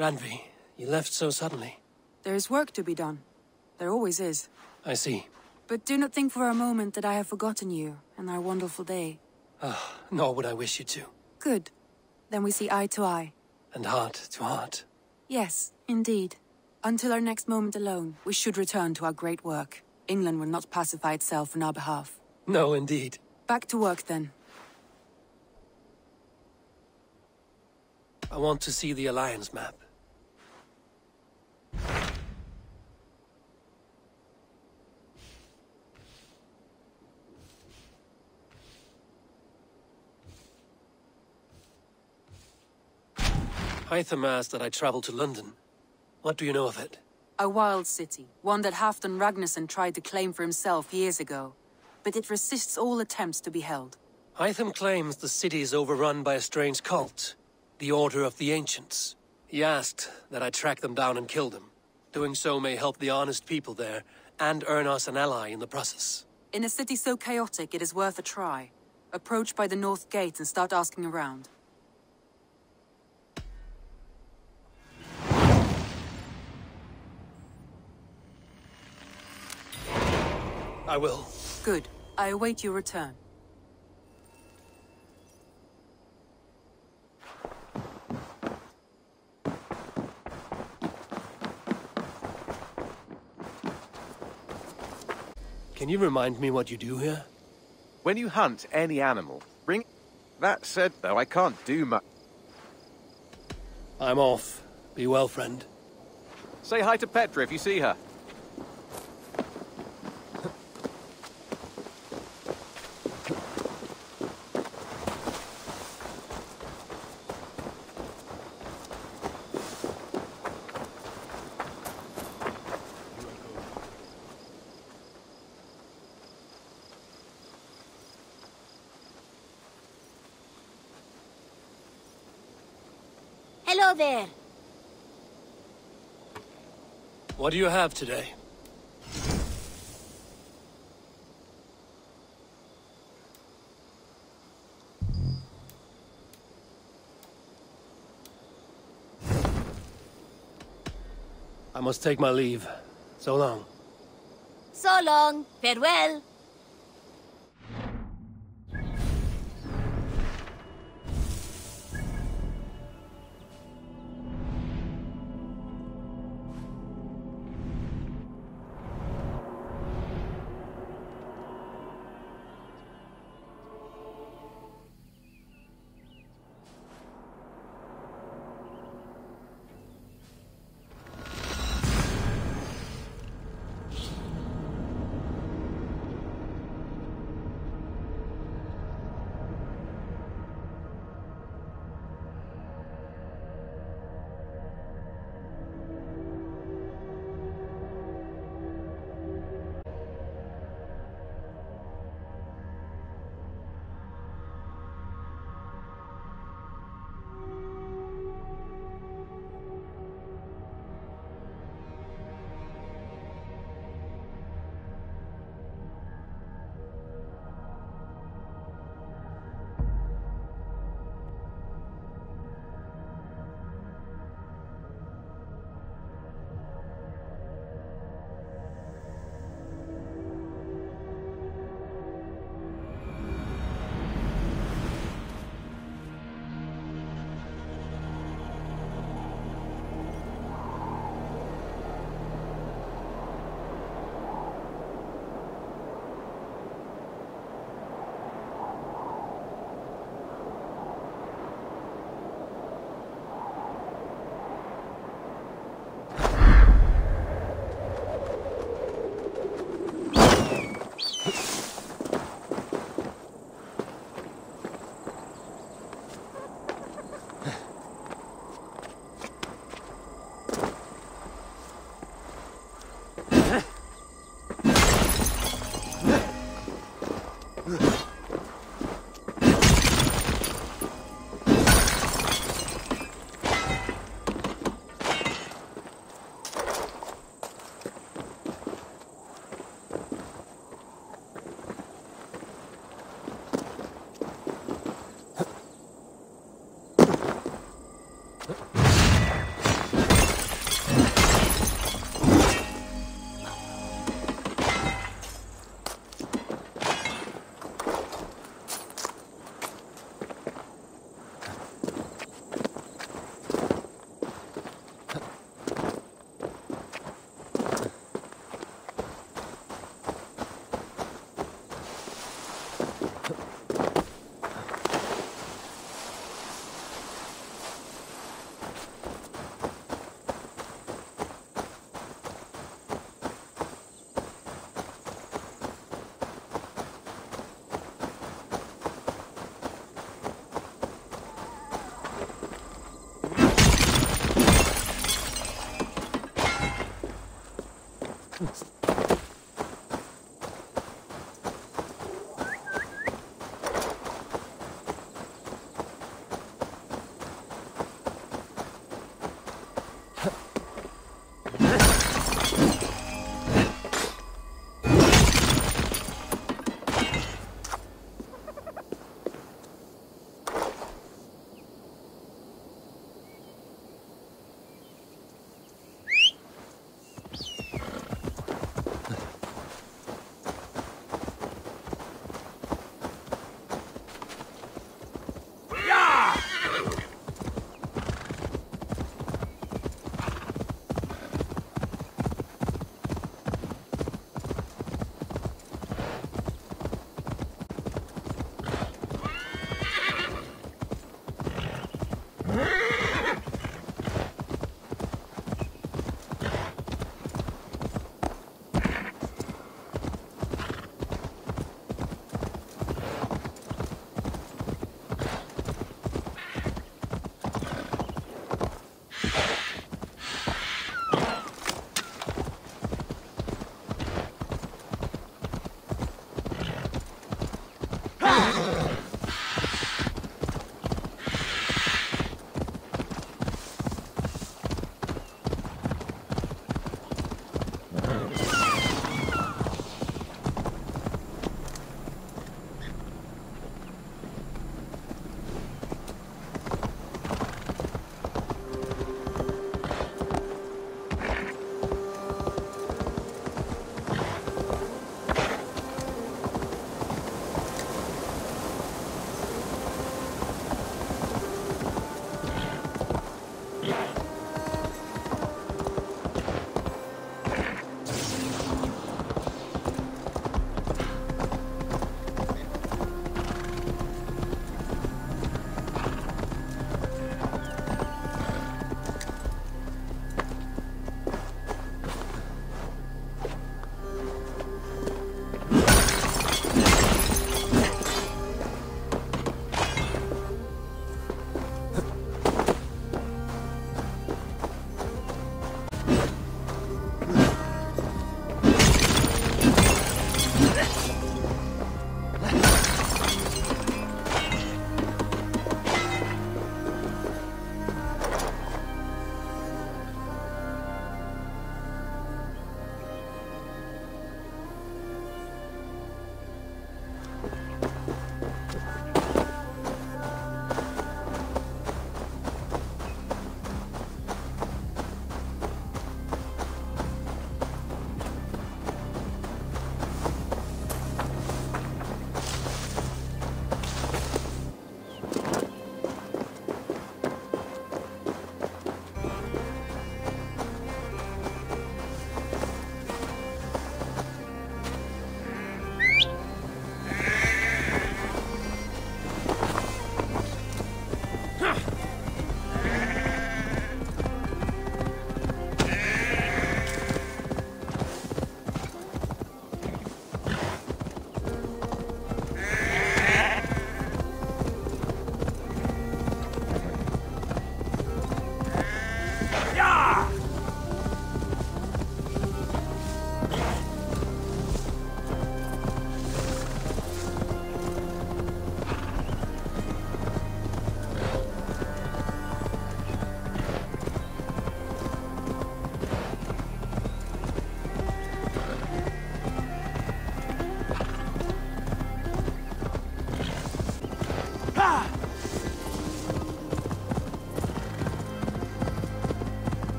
Randvi, you left so suddenly. There is work to be done. There always is. I see. But do not think for a moment that I have forgotten you and our wonderful day. Nor would I wish you to. Good. Then we see eye to eye. And heart to heart. Yes, indeed. Until our next moment alone, we should return to our great work. England will not pacify itself on our behalf. No, indeed. Back to work, then. I want to see the Alliance map. Hytham asked that I travel to London. What do you know of it? A wild city, one that Halfdan Ragnarsson tried to claim for himself years ago. But it resists all attempts to be held. Hytham claims the city is overrun by a strange cult, the Order of the Ancients. He asked that I track them down and kill them. Doing so may help the honest people there, and earn us an ally in the process. In a city so chaotic, it is worth a try. Approach by the North Gate and start asking around. I will. Good. I await your return. Can you remind me what you do here? When you hunt any animal, bring... That said, though, I can't do much. I'm off. Be well, friend. Say hi to Petra if you see her. Hello there. What do you have today? I must take my leave. So long. So long. Farewell.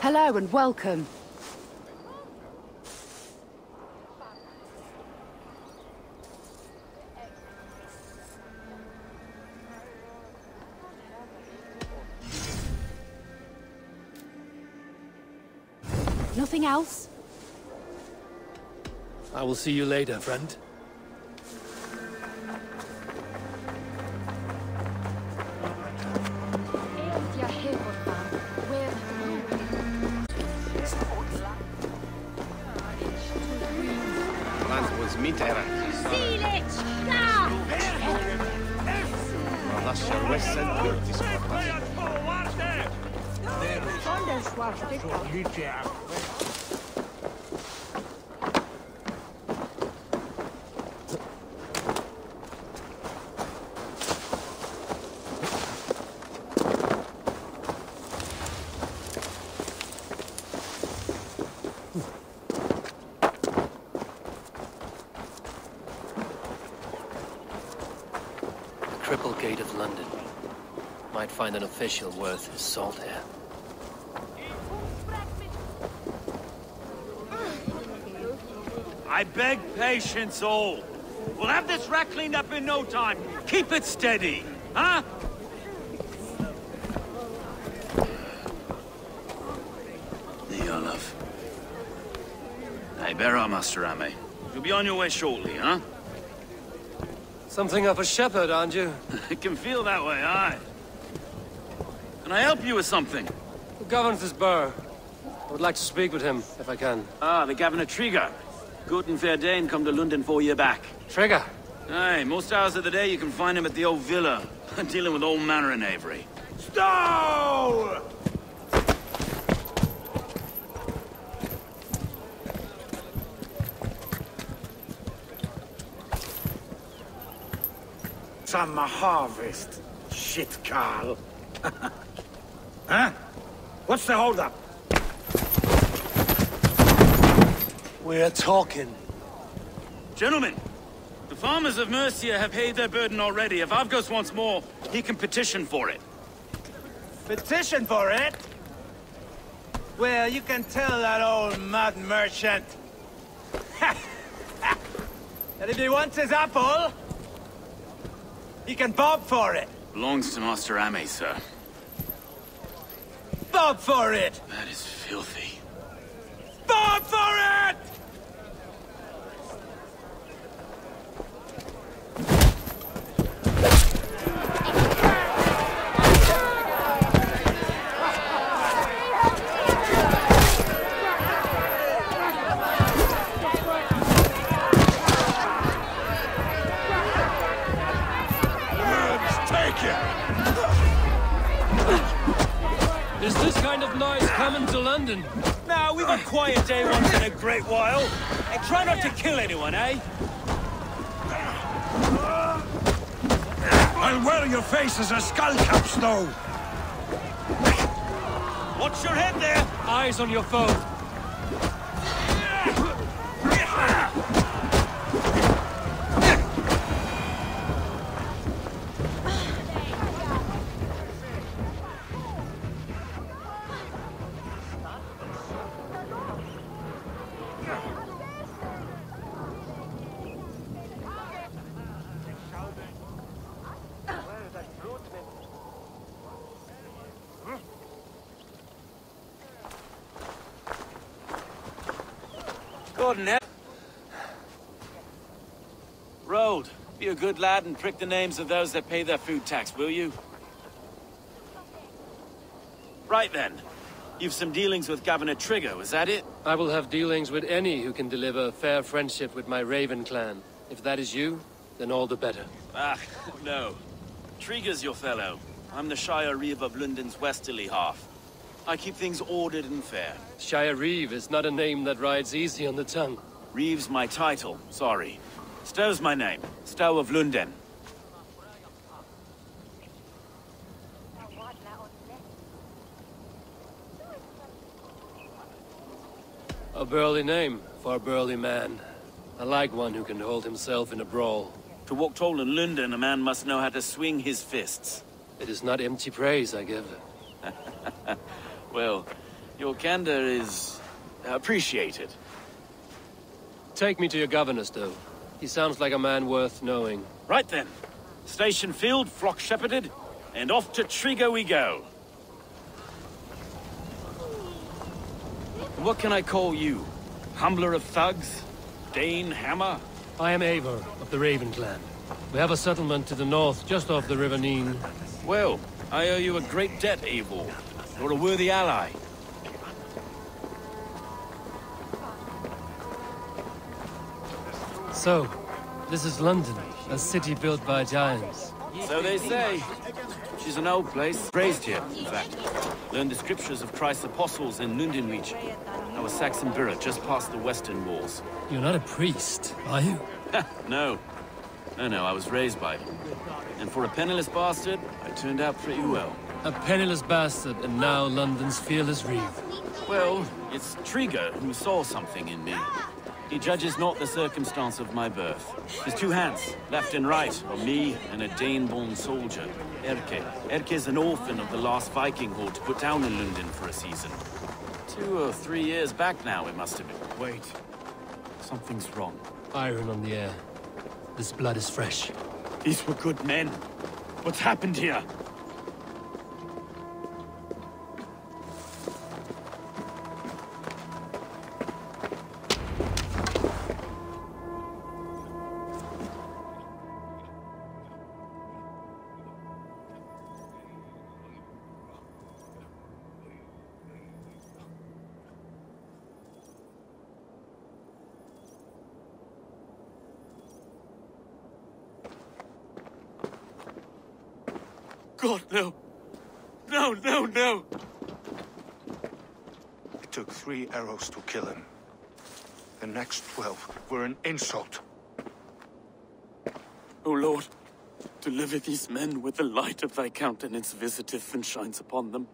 Hello and welcome. Nothing else? I will see you later, friend. Silex! Ka! Cripplegate of London. Might find an official worth his salt here. I beg patience, all. We'll have this wreck cleaned up in no time. Keep it steady, huh? The Olaf. Hey, bear up, Master Ame. You'll be on your way shortly, huh? Something of a shepherd, aren't you? It can feel that way, aye. Can I help you with something? Who governs this burr? I would like to speak with him, if I can. Ah, the Governor Trigger. Good and fair Dane come to London for you back. Trigger! Aye, most hours of the day you can find him at the old villa, dealing with all manner in Avery. Stow! Summer harvest. Shit, Carl. Huh? What's the holdup? We're talking. Gentlemen, the farmers of Mercia have paid their burden already. If Avgos wants more, he can petition for it. Petition for it? Well, you can tell that old mud merchant that if he wants his apple, he can bob for it. Belongs to Master Ame, sir. Bob for it! That is filthy. Bob for it! Is this kind of noise coming to London? Now, we've a quiet day once in a great while. And try not to kill anyone, eh? I'll wear your face as a skull cap, Snow. Watch your head there! Eyes on your foe. Gordon, eh? Road, be a good lad and prick the names of those that pay their food tax, will you? Right then. You've some dealings with Governor Trigger, was that it? I will have dealings with any who can deliver a fair friendship with my Raven clan. If that is you, then all the better. Ah, no. Trigger's your fellow. I'm the Shire Reeve of London's westerly half. I keep things ordered and fair. Shire Reeve is not a name that rides easy on the tongue. Reeve's my title, sorry. Stow's my name. Stow of London. A burly name for a burly man. I like one who can hold himself in a brawl. To walk tall in London, a man must know how to swing his fists. It is not empty praise I give. Well, Your candor is appreciated. Take me to your governor, Stowe. He sounds like a man worth knowing. Right then. Station filled, flock shepherded, and off to Triga we go. What can I call you? Humbler of thugs? Dane Hammer? I am Eivor of the Raven clan. We have a settlement to the north, just off the River Neen. Well, I owe you a great debt, Eivor. You're a worthy ally. So, this is London, a city built by giants. So they say. She's an old place. Raised here, in fact. Learned the scriptures of Christ's apostles in Lundenreach. Our Saxon borough just past the western walls. You're not a priest, are you? No. No, I was raised by them. And for a penniless bastard, I turned out pretty well. A penniless bastard, and now London's fearless reeve. Well, it's Triga who saw something in me. He judges not the circumstance of my birth. His two hands, left and right, on me and a Dane-born soldier, Erke. Erke's an orphan of the last Viking horde put down in London for a season. 2 or 3 years back now, it must have been. Wait. Something's wrong. Iron on the air. This blood is fresh. These were good men. What's happened here? God, no. No. It took 3 arrows to kill him. The next 12 were an insult. O Lord, deliver these men with the light of thy countenance visiteth and shines upon them.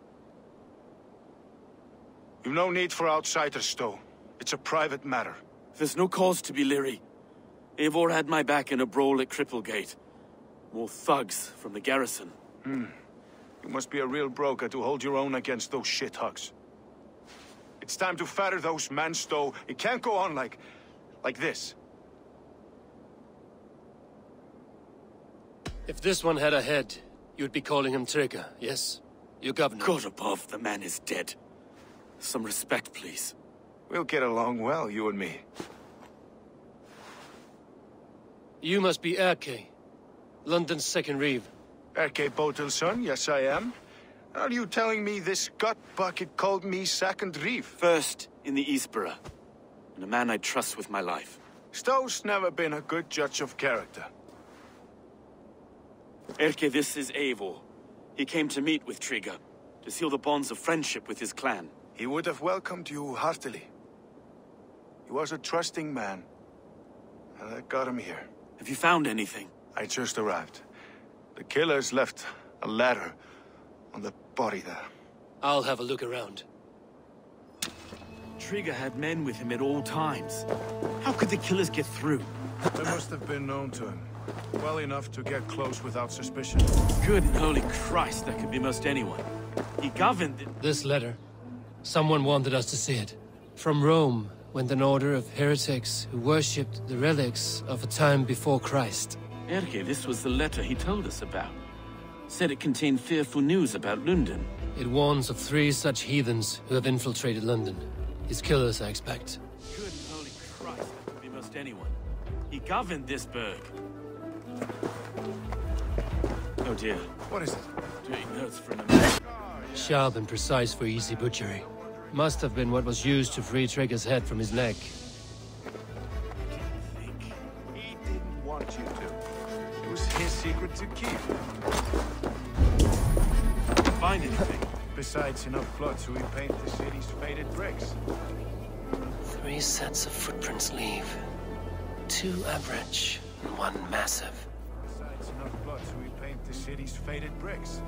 You've no need for outsiders, Stowe. It's a private matter. There's no cause to be leery. Eivor had my back in a brawl at Cripplegate. More thugs from the garrison. You must be a real broker to hold your own against those shithugs. It's time to fetter those men, Stowe. It can't go on like this. If this one had a head, you'd be calling him Triga, yes? Your governor. God above, the man is dead. Some respect, please. We'll get along well, you and me. You must be Erke, London's second reeve. Erke Botel's son, yes I am. Are you telling me this gut bucket called me second reeve? First in the Eastborough, and a man I trust with my life. Stowe's never been a good judge of character. Erke, this is Eivor. He came to meet with Triga, to seal the bonds of friendship with his clan. He would have welcomed you heartily. He was a trusting man, and I got him here. Have you found anything? I just arrived. The killers left a ladder on the body there. I'll have a look around. Triga had men with him at all times. How could the killers get through? They must have been known to him. Well enough to get close without suspicion. Good and holy Christ, that could be most anyone. He governed... This letter. Someone wanted us to see it. From Rome went an order of heretics who worshipped the relics of a time before Christ. Erke, this was the letter he told us about. Said it contained fearful news about London. It warns of 3 such heathens who have infiltrated London. His killers, I expect. Good and holy Christ, that could be most anyone. He governed this burg. Oh dear. What is it? Doing notes from a... Sharp and precise for easy butchery. Must have been what was used to free Triga's head from his neck. He didn't want you to. It was his secret to keep. Find anything? Besides enough blood to repaint the city's faded bricks. 3 sets of footprints leave. 2 average and 1 massive. Besides enough blood to repaint the city's faded bricks.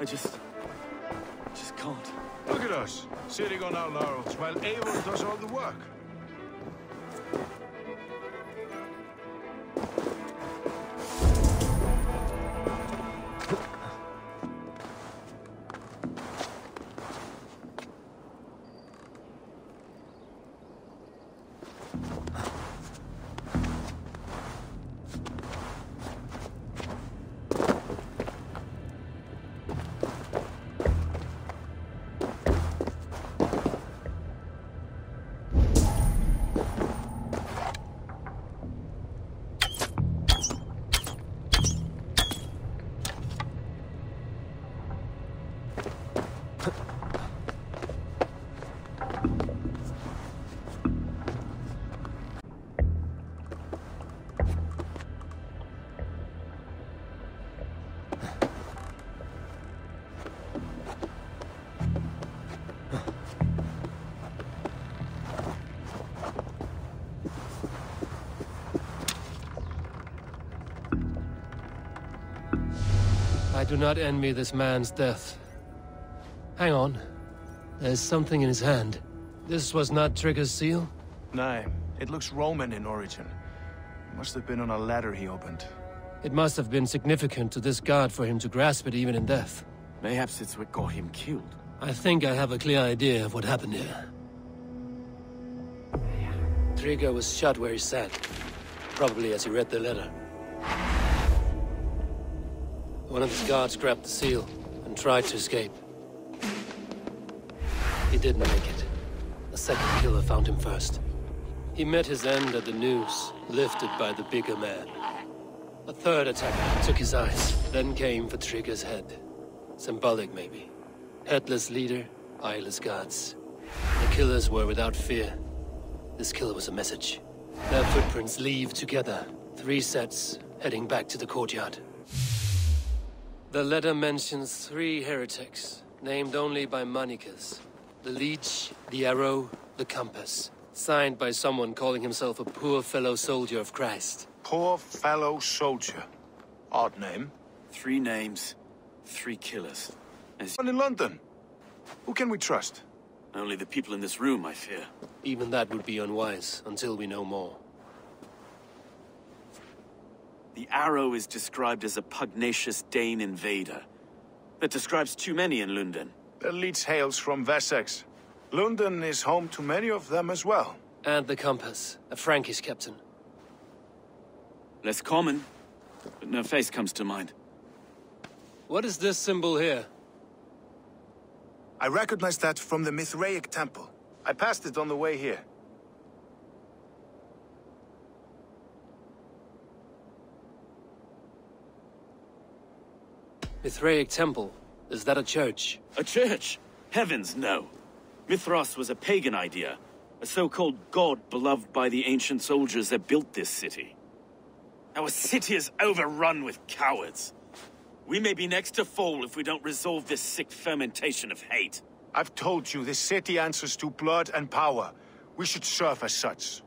I just can't. Look at us, sitting on our laurels while Eivor does all the work. I do not envy this man's death. Hang on. There's something in his hand. This was not Trigger's seal? Nah, it looks Roman in origin. Must have been on a ladder he opened. It must have been significant to this god for him to grasp it even in death. Mayhaps it's what got him killed. I think I have a clear idea of what happened here. Trigger was shot where he sat. Probably as he read the letter. One of his guards grabbed the seal and tried to escape. He didn't make it. A second killer found him first. He met his end at the noose, lifted by the bigger man. A third attacker took his eyes, then came for Trigger's head. Symbolic, maybe. Headless leader, eyeless guards. The killers were without fear. This kill was a message. Their footprints leave together. 3 sets, heading back to the courtyard. The letter mentions 3 heretics, named only by Manicus. The Leech, the Arrow, the Compass. Signed by someone calling himself a poor fellow soldier of Christ. Poor fellow soldier. Odd name. 3 names, 3 killers. One in London. Who can we trust? Only the people in this room, I fear. Even that would be unwise, until we know more. The Arrow is described as a pugnacious Dane invader. That describes too many in London. The Leech hails from Wessex. London is home to many of them as well. And the Compass, a Frankish captain. Less common, but no face comes to mind. What is this symbol here? I recognize that from the Mithraic temple. I passed it on the way here. Mithraic temple? Is that a church? A church? Heavens, no. Mithras was a pagan idea. A so-called god beloved by the ancient soldiers that built this city. Our city is overrun with cowards. We may be next to fall if we don't resolve this sick fermentation of hate. I've told you, this city answers to blood and power. We should serve as such.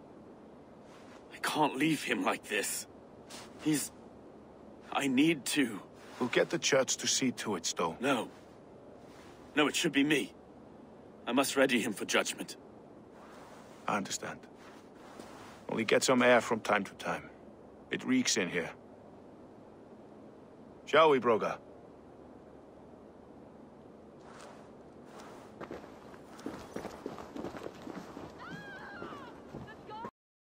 I can't leave him like this. I need to. We'll get the church to see to it, Stowe. No. No, it should be me. I must ready him for judgment. I understand. Only get some air from time to time. It reeks in here. Shall we, Broga?